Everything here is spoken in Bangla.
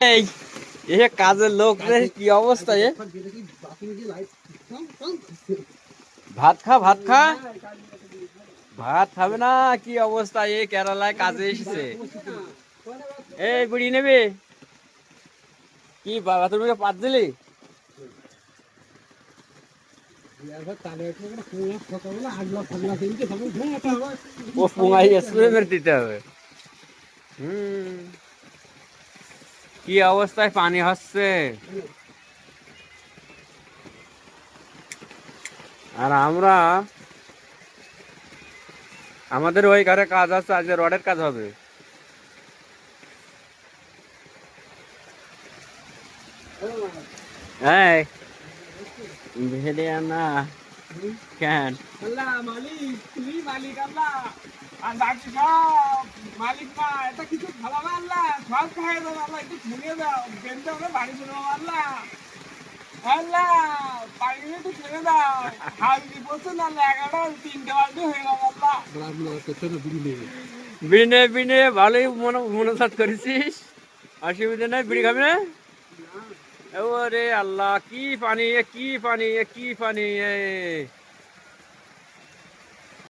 এই এ কাজের লোক রে, কি অবস্থা এ? ভাত খা, ভাত খা। ভাত খাবে না? কি অবস্থা এ? কেরালায় কাজে এসেছে। এই বুড়ি নেবে কি বাবা? তুমি পাত দিলি? ও পুঙ্গাই স্প্রে মেরে দিতে হবে। কি অবস্থায় পানি হচ্ছে। আর আমরা, আমাদের ওই ঘরে কাজ আছে, আজকে রডের কাজ হবে। হ্যাঁ, না কেন? আল্লাহ মালিক, তুমি মালিক আল্লাহ। আর বাকি সব মালিক না, এটা কিছু খাওয়াবে আল্লাহ, সব খাই দাও আল্লাহ, একটু ছেড়ে দাও, বেঁধে আমরা বাড়ি চলে যাবো আল্লাহ। আল্লাহ পানি একটু ছেড়ে দাও, হালদি বলছে না আল্লাহ, 11টা 3টে বাজে হয়ে গেল আল্লাহ। বিনে বিনে ভালোই মনোসাত করেছিস, অসুবিধা নাই। বিড়ি খাবি না? ওরে আল্লাহ, কি পানি এ, কি পানি এ, কি পানি এ।